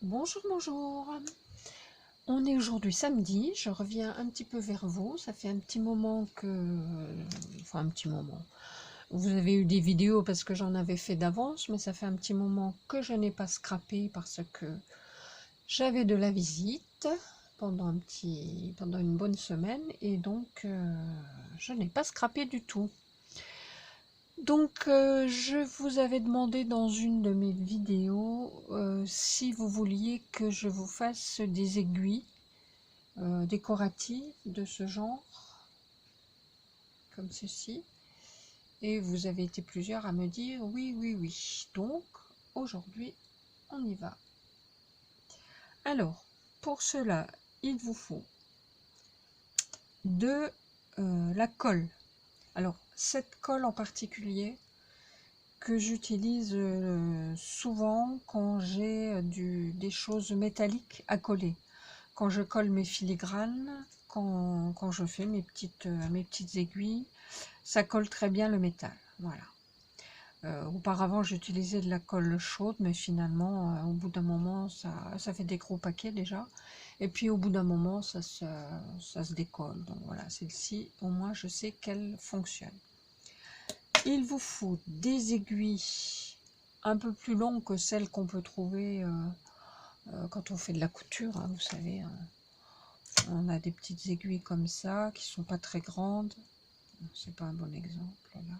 Bonjour, bonjour. On est aujourd'hui samedi, je reviens un petit peu vers vous. Ça fait un petit moment que... Enfin, un petit moment. Vous avez eu des vidéos parce que j'en avais fait d'avance, mais ça fait un petit moment que je n'ai pas scrappé parce que j'avais de la visite pendant une bonne semaine et donc je n'ai pas scrappé du tout. Donc, je vous avais demandé dans une de mes vidéos si vous vouliez que je vous fasse des aiguilles décoratives de ce genre, comme ceci. Et vous avez été plusieurs à me dire oui, oui, oui. Donc, aujourd'hui, on y va. Alors, pour cela, il vous faut de la colle. Alors, cette colle en particulier, que j'utilise souvent quand j'ai des choses métalliques à coller. Quand je colle mes filigranes, quand je fais mes petites aiguilles, ça colle très bien le métal. Voilà. Auparavant, j'utilisais de la colle chaude, mais finalement, au bout d'un moment, ça fait des gros paquets déjà. Et puis, au bout d'un moment, ça se décolle. Donc voilà, celle-ci, au moins, je sais qu'elle fonctionne. Il vous faut des aiguilles un peu plus longues que celles qu'on peut trouver quand on fait de la couture, hein, vous savez. On a des petites aiguilles comme ça, qui sont pas très grandes. C'est pas un bon exemple, là.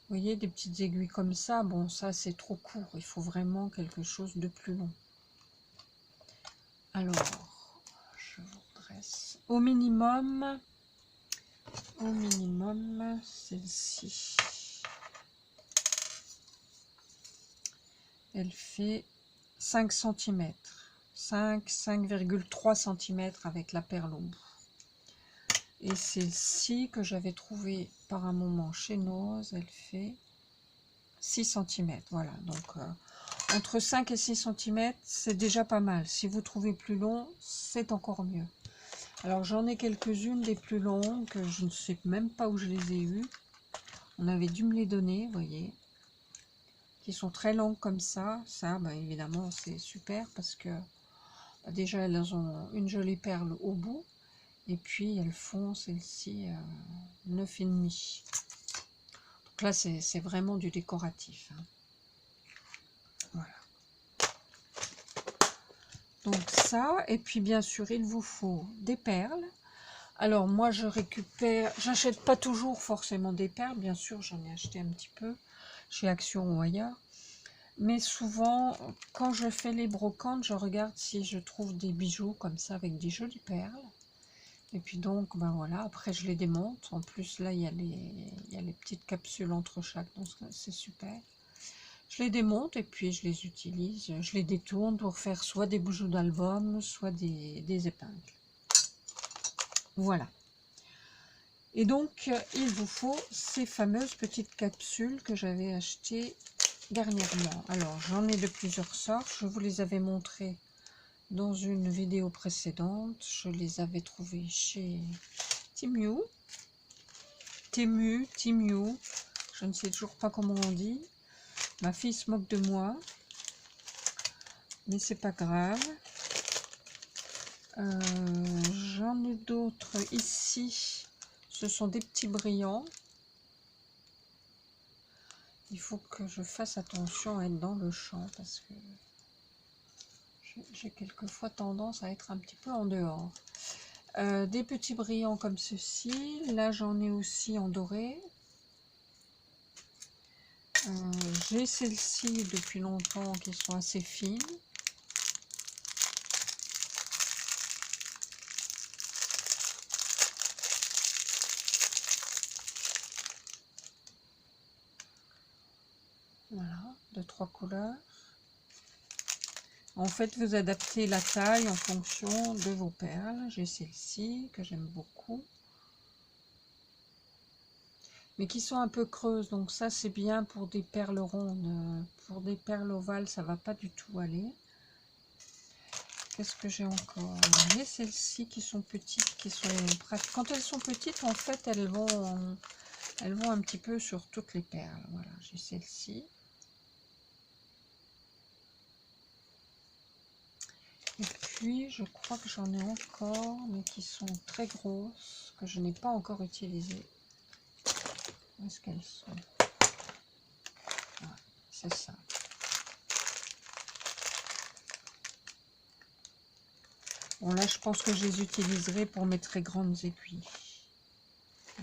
Vous voyez, des petites aiguilles comme ça, bon, ça c'est trop court. Il faut vraiment quelque chose de plus long. Alors, je vous dresse au minimum celle-ci. Elle fait 5 cm. 5,3 cm avec la perle au bout. Et celle-ci que j'avais trouvée par un moment chez Nose, elle fait 6 cm. Voilà, donc entre 5 et 6 cm, c'est déjà pas mal. Si vous trouvez plus long, c'est encore mieux. Alors j'en ai quelques-unes des plus longues, je ne sais même pas où je les ai eues. On avait dû me les donner, vous voyez, qui sont très longues comme ça. Ça, bah, évidemment, c'est super parce que bah, déjà, elles ont une jolie perle au bout. Et puis, elles font celle-ci 9,5. Donc là, c'est vraiment du décoratif. Hein. Voilà. Donc ça, et puis bien sûr, il vous faut des perles. Alors moi, j'achète pas toujours forcément des perles. Bien sûr, j'en ai acheté un petit peu chez Action ou ailleurs. Mais souvent, quand je fais les brocantes, je regarde si je trouve des bijoux comme ça avec des jolies perles. Et puis donc, ben voilà, après je les démonte. En plus, là, il y a les petites capsules entre chaque, donc c'est super. Je les démonte et puis je les utilise. Je les détourne pour faire soit des bijoux d'album, soit des épingles. Voilà. Et donc, il vous faut ces fameuses petites capsules que j'avais achetées dernièrement. Alors, j'en ai de plusieurs sortes. Je vous les avais montrées dans une vidéo précédente. Je les avais trouvées chez Temu. Je ne sais toujours pas comment on dit. Ma fille se moque de moi. Mais c'est pas grave. J'en ai d'autres ici. Ce sont des petits brillants. Il faut que je fasse attention à être dans le champ parce que j'ai quelquefois tendance à être un petit peu en dehors. Des petits brillants comme ceci. Là, j'en ai aussi en doré. J'ai celles-ci depuis longtemps qui sont assez fines. Voilà, de 3 couleurs. En fait, vous adaptez la taille en fonction de vos perles. J'ai celle-ci que j'aime beaucoup. Mais qui sont un peu creuses. Donc ça, c'est bien pour des perles rondes. Pour des perles ovales, ça va pas du tout aller. Qu'est-ce que j'ai encore? J'ai celles-ci qui sont petites, qui sont pratiques. Quand elles sont petites, en fait, elles vont un petit peu sur toutes les perles. Voilà, j'ai celle-ci. puis je crois que j'en ai encore, mais qui sont très grosses, que je n'ai pas encore utilisées. Où est-ce qu'elles sont? Ah, c'est ça. Bon, là, je pense que je les utiliserai pour mes très grandes aiguilles.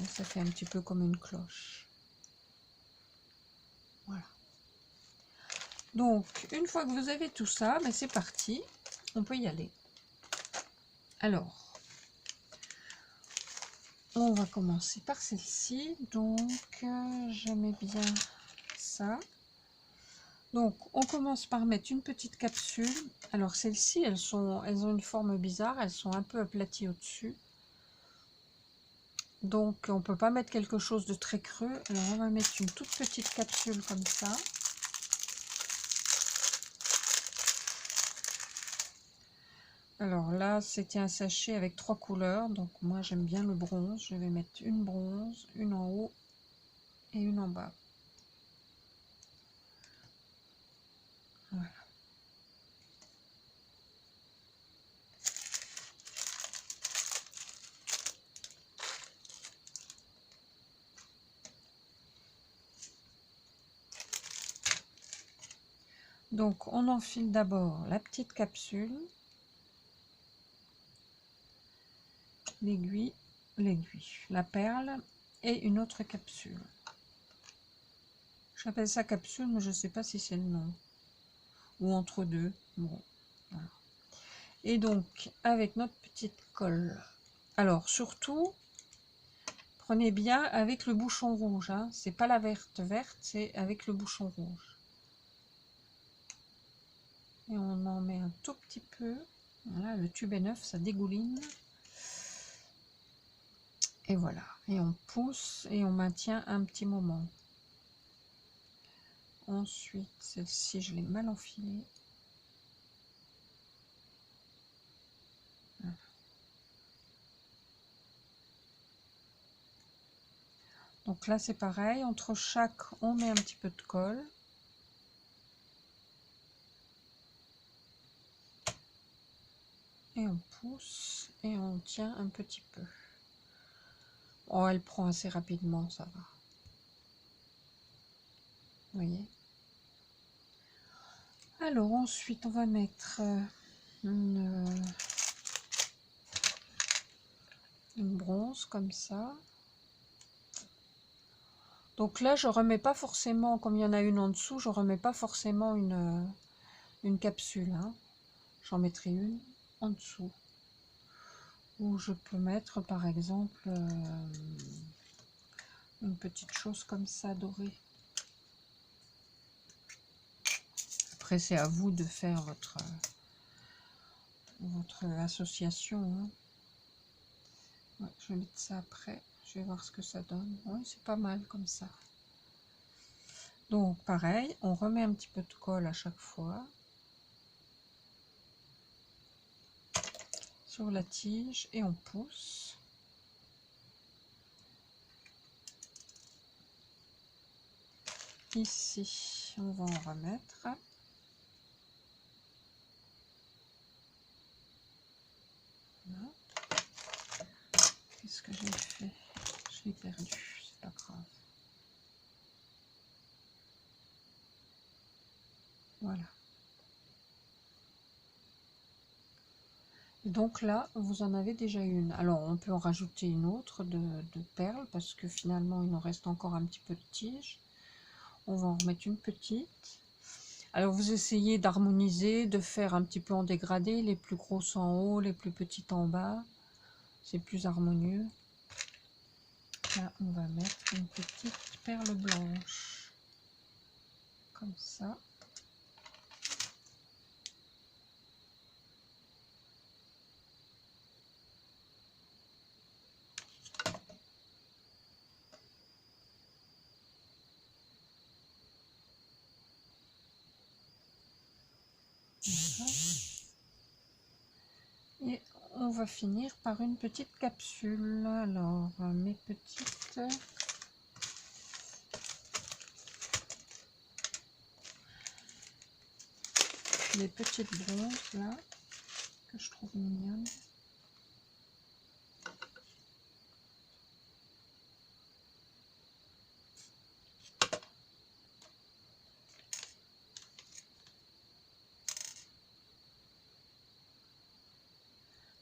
Et ça fait un petit peu comme une cloche. Voilà. Donc, une fois que vous avez tout ça, ben c'est parti. On peut y aller. Alors, on va commencer par celle-ci. Donc, j'aimais bien ça. Donc, on commence par mettre une petite capsule. Alors, celles-ci, elles ont une forme bizarre. Elles sont un peu aplaties au-dessus. Donc, on ne peut pas mettre quelque chose de très creux. Alors, on va mettre une toute petite capsule comme ça. Alors là, c'était un sachet avec 3 couleurs. Donc, moi, j'aime bien le bronze. Je vais mettre une bronze, une en haut et une en bas. Voilà. Donc, on enfile d'abord la petite capsule, l'aiguille, la perle et une autre capsule. J'appelle ça capsule, mais je ne sais pas si c'est le nom. Ou entre deux. Bon, voilà. Et donc, avec notre petite colle. Alors, surtout, prenez bien avec le bouchon rouge. Hein. C'est pas la verte, c'est avec le bouchon rouge. Et on en met un tout petit peu. Voilà, le tube est neuf, ça dégouline. Et voilà. Et on pousse et on maintient un petit moment. Ensuite, celle-ci, je l'ai mal enfilée. Voilà. Donc là, c'est pareil. Entre chaque, on met un petit peu de colle. Et on pousse et on tient un petit peu. Oh, elle prend assez rapidement, ça va. Vous voyez? Alors ensuite, on va mettre une bronze comme ça. Donc là, je remets pas forcément, comme il y en a une en dessous, je remets pas forcément une capsule. Hein. J'en mettrai une en dessous. Ou je peux mettre par exemple une petite chose comme ça dorée. Après, c'est à vous de faire votre association. Hein. Ouais, je vais mettre ça après. Je vais voir ce que ça donne. Oui, c'est pas mal comme ça. Donc, pareil, on remet un petit peu de colle à chaque fois. Sur la tige et on pousse. Ici, on va en remettre. Voilà. Qu'est-ce que j'ai fait? Je l'ai perdu, c'est pas grave. Voilà. Et donc là, vous en avez déjà une. Alors, on peut en rajouter une autre de perles parce que finalement, il nous reste encore un petit peu de tige. On va en remettre une petite. Alors, vous essayez d'harmoniser, de faire un petit peu en dégradé, les plus grosses en haut, les plus petites en bas. C'est plus harmonieux. Là, on va mettre une petite perle blanche. Comme ça. Voilà. Et on va finir par une petite capsule. Alors, mes petites... Les petites bronzes, là. que je trouve mignonne.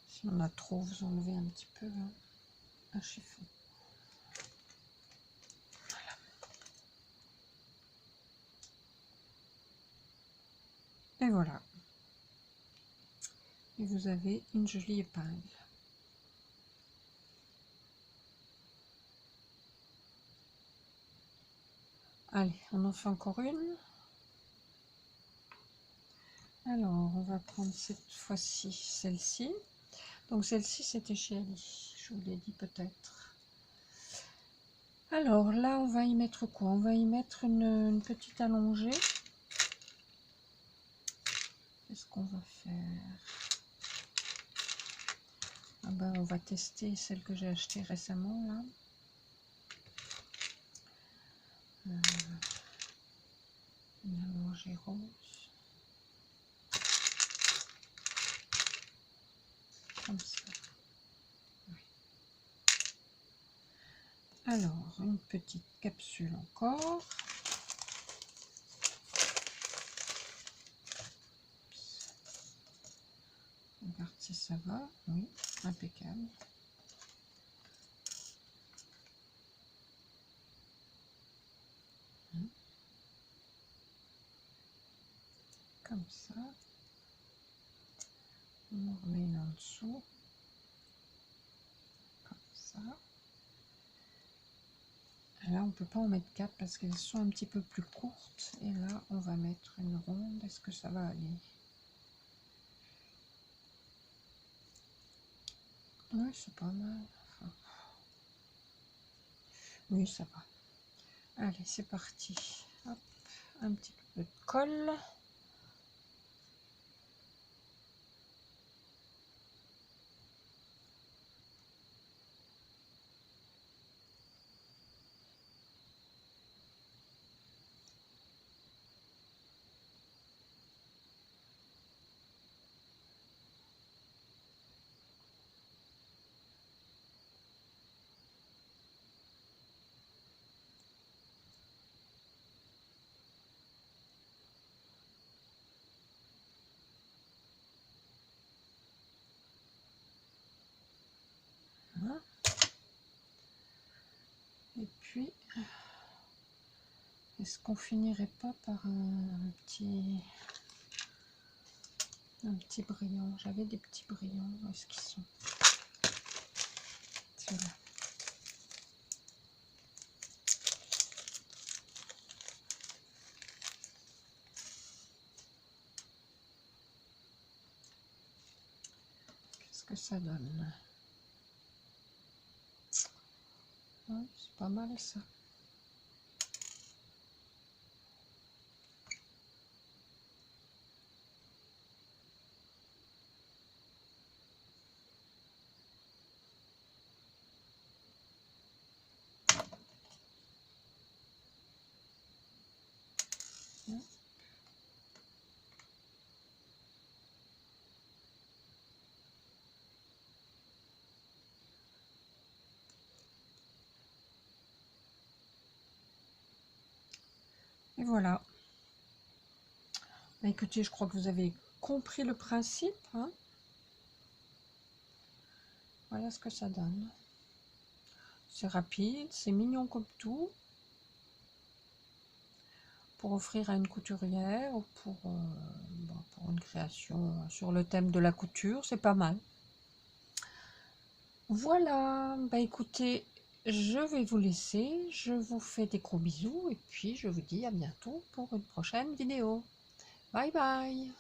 Si on a trop, vous enlevez un petit peu hein, un chiffon. Voilà. Et voilà. Et vous avez une jolie épingle. Allez, on en fait encore une. Alors, on va prendre cette fois-ci celle-ci. Donc celle-ci, c'était chez Ali, je vous l'ai dit peut-être. Alors là, on va y mettre quoi? On va y mettre une petite allongée. Qu'est-ce qu'on va faire? Ah ben, on va tester celle que j'ai achetée récemment, là. Une allongée rose. Comme ça. Oui. Alors, une petite capsule encore. On regarde si ça va. Oui, impeccable. Comme ça. On en remet une en dessous. Comme ça. Là, on ne peut pas en mettre 4 parce qu'elles sont un petit peu plus courtes. Et là, on va mettre une ronde. Est-ce que ça va aller? Oui, c'est pas mal. Enfin, oui, ça va. Allez, c'est parti. Hop, un petit peu de colle. Voilà. Et puis, est-ce qu'on finirait pas par un petit brillant? J'avais des petits brillants. Où est-ce qu'ils sont? Ceux-là. Qu'est-ce que ça donne? Ouais, c'est pas mal ça. Et voilà. Bah, écoutez, je crois que vous avez compris le principe. Hein. Voilà ce que ça donne. C'est rapide, c'est mignon comme tout. Pour offrir à une couturière ou pour une création sur le thème de la couture, c'est pas mal. Voilà, bah écoutez, je vais vous laisser, je vous fais des gros bisous et puis je vous dis à bientôt pour une prochaine vidéo. Bye bye!